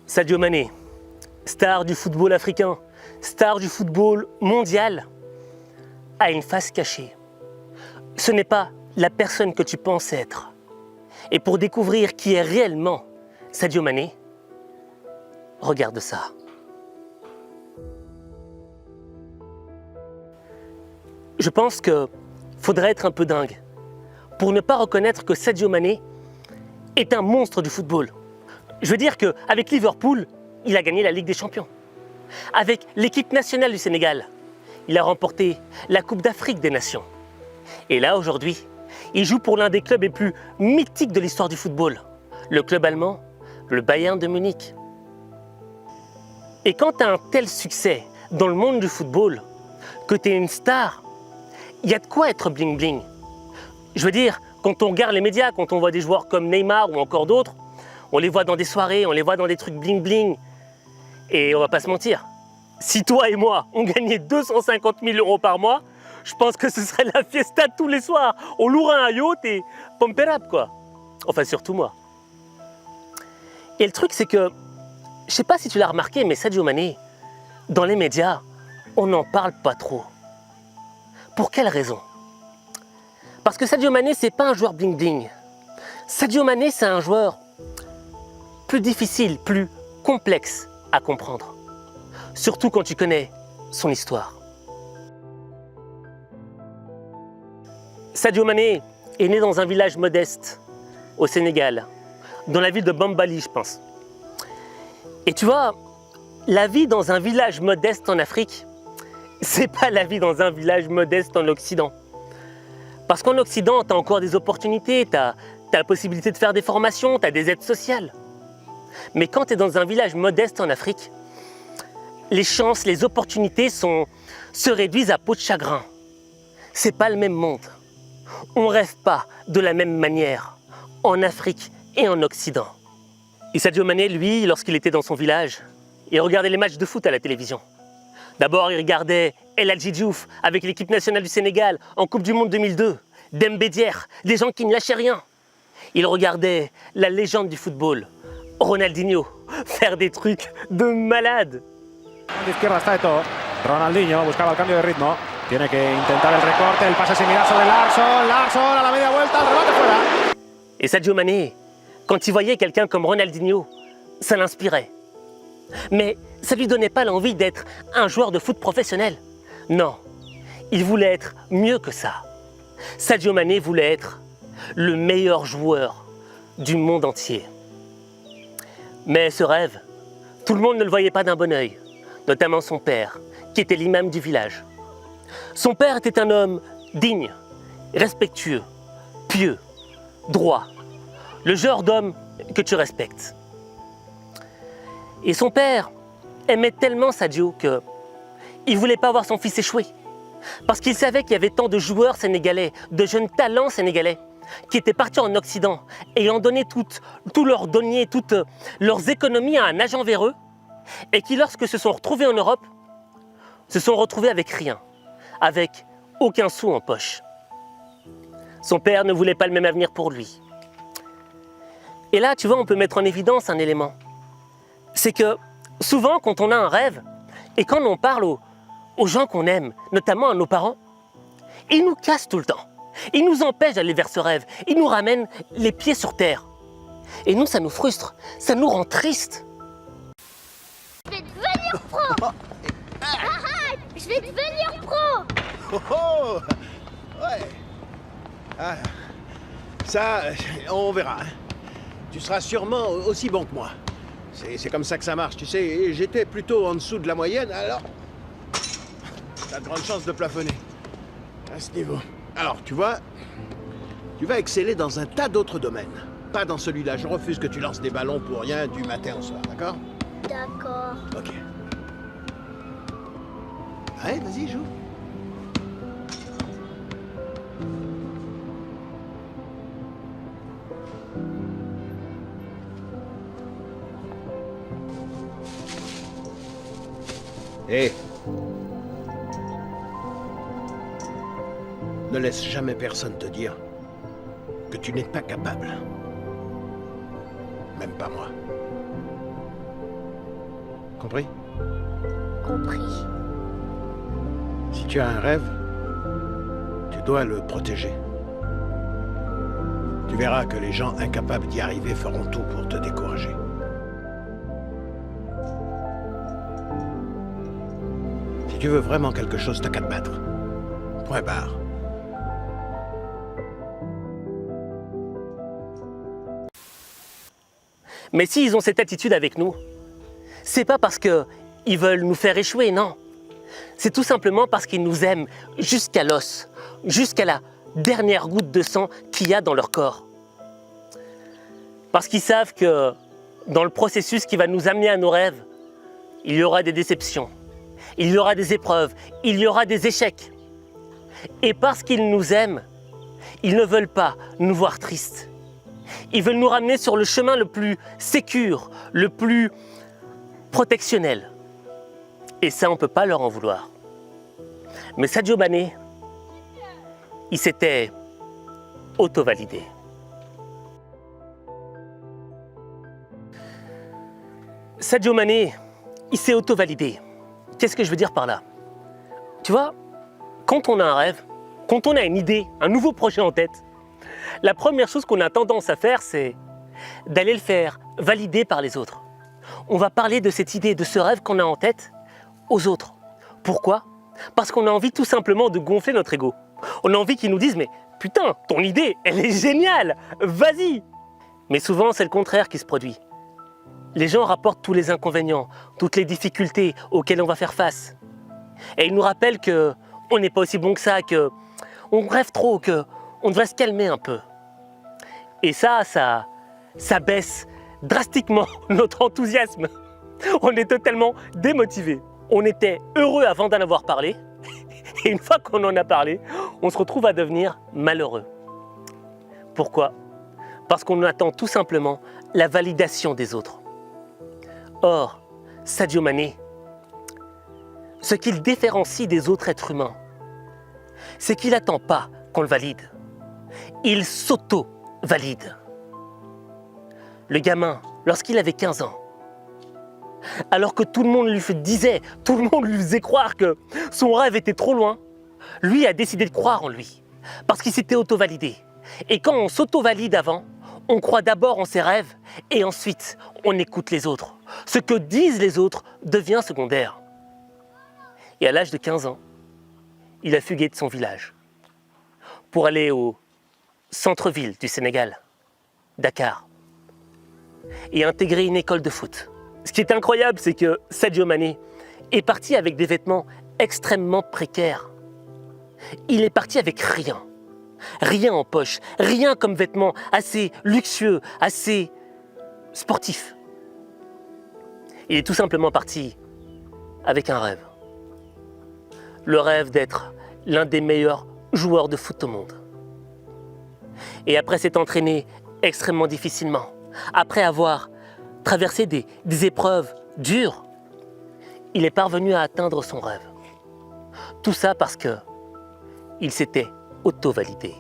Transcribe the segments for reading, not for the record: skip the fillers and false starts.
Sadio Mané, star du football africain, star du football mondial, a une face cachée. Ce n'est pas la personne que tu penses être. Et pour découvrir qui est réellement Sadio Mané, regarde ça. Je pense qu'il faudrait être un peu dingue pour ne pas reconnaître que Sadio Mané est un monstre du football. Je veux dire qu'avec Liverpool, il a gagné la Ligue des Champions. Avec l'équipe nationale du Sénégal, il a remporté la Coupe d'Afrique des Nations. Et là, aujourd'hui, il joue pour l'un des clubs les plus mythiques de l'histoire du football, le club allemand, le Bayern de Munich. Et quand tu as un tel succès dans le monde du football, que tu es une star, il y a de quoi être bling-bling. Je veux dire, quand on regarde les médias, quand on voit des joueurs comme Neymar ou encore d'autres, on les voit dans des soirées, on les voit dans des trucs bling-bling. Et on va pas se mentir, si toi et moi, on gagnait 250 000 € par mois, je pense que ce serait la fiesta tous les soirs. On louerait un yacht et pump it up, quoi. Enfin, surtout moi. Et le truc, c'est que, je sais pas si tu l'as remarqué, mais Sadio Mané, dans les médias, on n'en parle pas trop. Pour quelle raison? Parce que Sadio Mané, c'est pas un joueur bling-bling. Sadio Mané, c'est un joueur plus difficile, plus complexe à comprendre. Surtout quand tu connais son histoire. Sadio Mané est né dans un village modeste au Sénégal, dans la ville de Bambali, je pense. Et tu vois, la vie dans un village modeste en Afrique, c'est pas la vie dans un village modeste en Occident. Parce qu'en Occident, tu as encore des opportunités, tu as la possibilité de faire des formations, tu as des aides sociales. Mais quand tu es dans un village modeste en Afrique, les chances, les opportunités se réduisent à peau de chagrin. C'est pas le même monde. On rêve pas de la même manière en Afrique et en Occident. Et Sadio Mané, lui, lorsqu'il était dans son village, il regardait les matchs de foot à la télévision. D'abord, il regardait El Hadji Diouf avec l'équipe nationale du Sénégal en Coupe du Monde 2002, Demba Diarra, des gens qui ne lâchaient rien. Il regardait la légende du football, Ronaldinho, faire des trucs de malade. De izquierda está Eto'o. Ronaldinho buscaba el cambio de ritmo. Tiene que intentar el recorte, el pase sin mirar sobre Larsson. Larsson a la media vuelta, el remate fuera. Et Sadio Mané, quand il voyait quelqu'un comme Ronaldinho, ça l'inspirait. Mais ça ne lui donnait pas l'envie d'être un joueur de foot professionnel. Non, il voulait être mieux que ça. Sadio Mané voulait être le meilleur joueur du monde entier. Mais ce rêve, tout le monde ne le voyait pas d'un bon œil, notamment son père, qui était l'imam du village. Son père était un homme digne, respectueux, pieux, droit, le genre d'homme que tu respectes. Et son père aimait tellement Sadio qu'il ne voulait pas voir son fils échouer. Parce qu'il savait qu'il y avait tant de joueurs sénégalais, de jeunes talents sénégalais, qui étaient partis en Occident, ayant donné tout leur denier, toutes leurs économies à un agent véreux, et qui, lorsque se sont retrouvés en Europe, se sont retrouvés avec rien, avec aucun sou en poche. Son père ne voulait pas le même avenir pour lui. Et là, tu vois, on peut mettre en évidence un élément. C'est que souvent, quand on a un rêve, et quand on parle aux gens qu'on aime, notamment à nos parents, ils nous cassent tout le temps. Ils nous empêchent d'aller vers ce rêve. Ils nous ramènent les pieds sur terre. Et nous, ça nous frustre, ça nous rend tristes. Je vais devenir pro. Arrête, je vais devenir pro. Oh oh. Ouais. Ah, ça, on verra. Tu seras sûrement aussi bon que moi. C'est comme ça que ça marche, tu sais. J'étais plutôt en dessous de la moyenne, alors... T'as de grandes chances de plafonner. À ce niveau. Alors, tu vois, tu vas exceller dans un tas d'autres domaines. Pas dans celui-là. Je refuse que tu lances des ballons pour rien du matin au soir, d'accord? D'accord. Ok. Ouais, vas-y, joue. Hé! Ne laisse jamais personne te dire que tu n'es pas capable. Même pas moi. Compris? Compris. Si tu as un rêve, tu dois le protéger. Tu verras que les gens incapables d'y arriver feront tout pour te décourager. Si tu veux vraiment quelque chose, t'as qu'à te battre. Point barre. Mais s'ils ont cette attitude avec nous, c'est pas parce qu'ils veulent nous faire échouer, non. C'est tout simplement parce qu'ils nous aiment jusqu'à l'os, jusqu'à la dernière goutte de sang qu'il y a dans leur corps. Parce qu'ils savent que dans le processus qui va nous amener à nos rêves, il y aura des déceptions, il y aura des épreuves, il y aura des échecs. Et parce qu'ils nous aiment, ils ne veulent pas nous voir tristes. Ils veulent nous ramener sur le chemin le plus sécure, le plus protectionnel. Et ça, on ne peut pas leur en vouloir. Mais Sadio Mané, il s'était auto-validé. Sadio Mané, il s'est auto-validé. Qu'est-ce que je veux dire par là? Tu vois, quand on a un rêve, quand on a une idée, un nouveau projet en tête, la première chose qu'on a tendance à faire, c'est d'aller le faire valider par les autres. On va parler de cette idée, de ce rêve qu'on a en tête aux autres. Pourquoi? Parce qu'on a envie tout simplement de gonfler notre ego. On a envie qu'ils nous disent « Mais putain, ton idée, elle est géniale, vas-y !» Mais souvent, c'est le contraire qui se produit. Les gens rapportent tous les inconvénients, toutes les difficultés auxquelles on va faire face. Et ils nous rappellent qu'on n'est pas aussi bon que ça, qu'on rêve trop, qu'on devrait se calmer un peu. Et ça baisse drastiquement notre enthousiasme. On est totalement démotivé. On était heureux avant d'en avoir parlé, et une fois qu'on en a parlé, on se retrouve à devenir malheureux. Pourquoi? Parce qu'on attend tout simplement la validation des autres. Or, Sadio Mané, ce qu'il différencie des autres êtres humains, c'est qu'il n'attend pas qu'on le valide. Il s'auto-valide. Le gamin, lorsqu'il avait 15 ans, alors que tout le monde lui disait, tout le monde lui faisait croire que son rêve était trop loin, lui a décidé de croire en lui, parce qu'il s'était auto-validé. Et quand on s'auto-valide avant, on croit d'abord en ses rêves, et ensuite on écoute les autres. Ce que disent les autres devient secondaire. Et à l'âge de 15 ans, il a fugué de son village pour aller au centre-ville du Sénégal, Dakar, et intégrer une école de foot. Ce qui est incroyable, c'est que Sadio Mané est parti avec des vêtements extrêmement précaires. Il est parti avec rien. Rien en poche, rien comme vêtements assez luxueux, assez sportifs. Il est tout simplement parti avec un rêve. Le rêve d'être l'un des meilleurs joueurs de foot au monde. Et après s'être entraîné extrêmement difficilement, après avoir traversé des épreuves dures, il est parvenu à atteindre son rêve. Tout ça parce qu'il s'était auto-validé.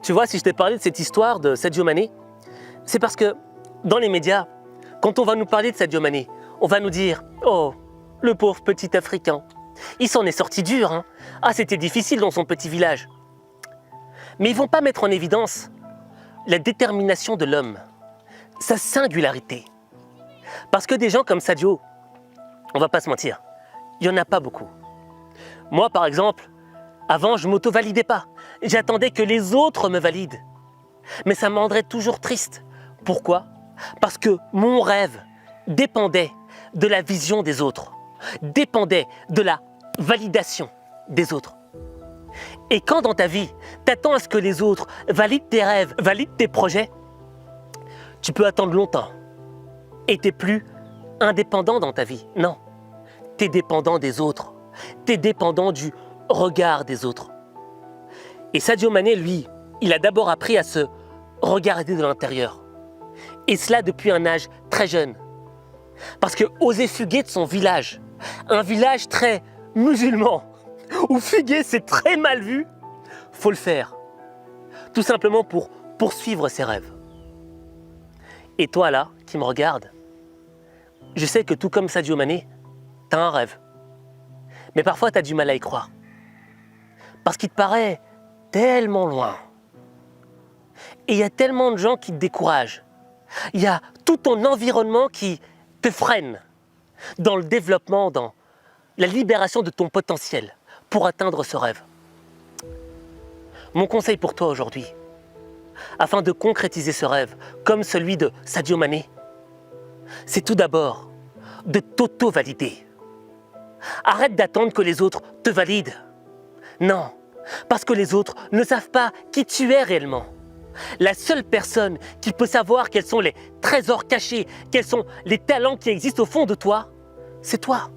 Tu vois, si je t'ai parlé de cette histoire de Sadio Mané, c'est parce que dans les médias, quand on va nous parler de Sadio Mané, on va nous dire « Oh, le pauvre petit Africain, il s'en est sorti dur, hein. Ah, c'était difficile dans son petit village. » Mais ils ne vont pas mettre en évidence la détermination de l'homme, sa singularité. Parce que des gens comme Sadio, on ne va pas se mentir, il n'y en a pas beaucoup. Moi, par exemple, avant, je ne m'auto-validais pas. J'attendais que les autres me valident. Mais ça me rendrait toujours triste. Pourquoi? Parce que mon rêve dépendait de la vision des autres, dépendait de la validation des autres. Et quand dans ta vie, tu attends à ce que les autres valident tes rêves, valident tes projets, tu peux attendre longtemps. Et tu n'es plus indépendant dans ta vie. Non, tu es dépendant des autres. Tu es dépendant du regard des autres. Et Sadio Mané, lui, il a d'abord appris à se regarder de l'intérieur. Et cela depuis un âge très jeune. Parce que oser fuguer de son village, un village très musulman, où fuguer c'est très mal vu, faut le faire. Tout simplement pour poursuivre ses rêves. Et toi là, qui me regarde, je sais que tout comme Sadio Mané, t'as un rêve. Mais parfois t'as du mal à y croire. Parce qu'il te paraît tellement loin. Et il y a tellement de gens qui te découragent. Il y a tout ton environnement qui te freine dans le développement, dans la libération de ton potentiel pour atteindre ce rêve. Mon conseil pour toi aujourd'hui, afin de concrétiser ce rêve, comme celui de Sadio Mané, c'est tout d'abord de t'auto-valider. Arrête d'attendre que les autres te valident. Non, parce que les autres ne savent pas qui tu es réellement. La seule personne qui peut savoir quels sont les trésors cachés, quels sont les talents qui existent au fond de toi, c'est toi.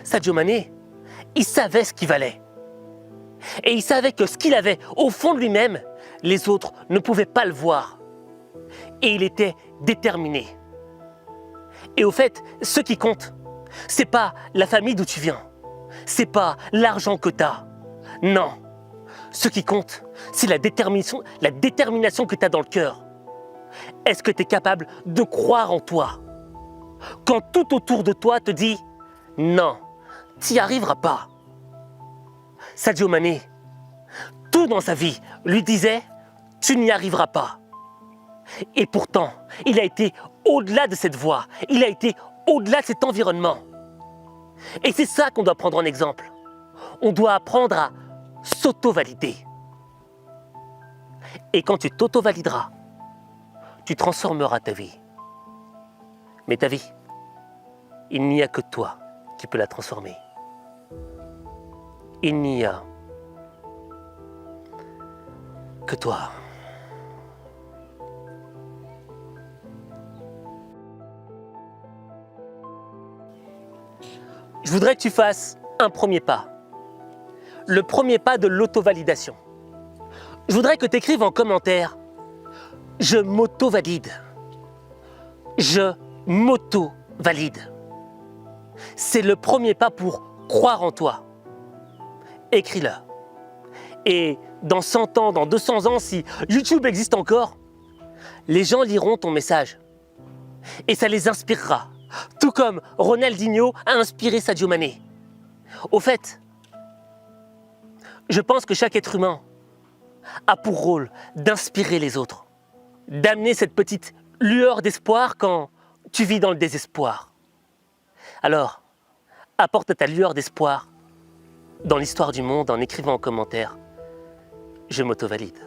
Sadio Mané, il savait ce qu'il valait. Et il savait que ce qu'il avait au fond de lui-même, les autres ne pouvaient pas le voir. Et il était déterminé. Et au fait, ce qui compte, c'est pas la famille d'où tu viens. C'est pas l'argent que tu as. Non. Ce qui compte, c'est la détermination que tu as dans le cœur. Est-ce que tu es capable de croire en toi? Quand tout autour de toi te dit « Non, tu n'y arriveras pas ». Sadio Mané, tout dans sa vie lui disait « Tu n'y arriveras pas ». Et pourtant, il a été au-delà de cette voie, il a été au-delà de cet environnement. Et c'est ça qu'on doit prendre en exemple. On doit apprendre à s'auto-valider. Et quand tu t'auto-valideras, tu transformeras ta vie. Mais ta vie, il n'y a que toi qui peux la transformer. Il n'y a que toi. Je voudrais que tu fasses un premier pas. Le premier pas de l'auto-validation. Je voudrais que tu écrives en commentaire « Je m'auto-valide ». Je m'auto-valide. C'est le premier pas pour croire en toi. Écris-le. Et dans 100 ans, dans 200 ans, si YouTube existe encore, les gens liront ton message. Et ça les inspirera. Tout comme Ronaldinho a inspiré Sadio Mané. Au fait, je pense que chaque être humain a pour rôle d'inspirer les autres, d'amener cette petite lueur d'espoir quand tu vis dans le désespoir. Alors, apporte ta lueur d'espoir dans l'histoire du monde en écrivant en commentaire « Je m'auto-valide ».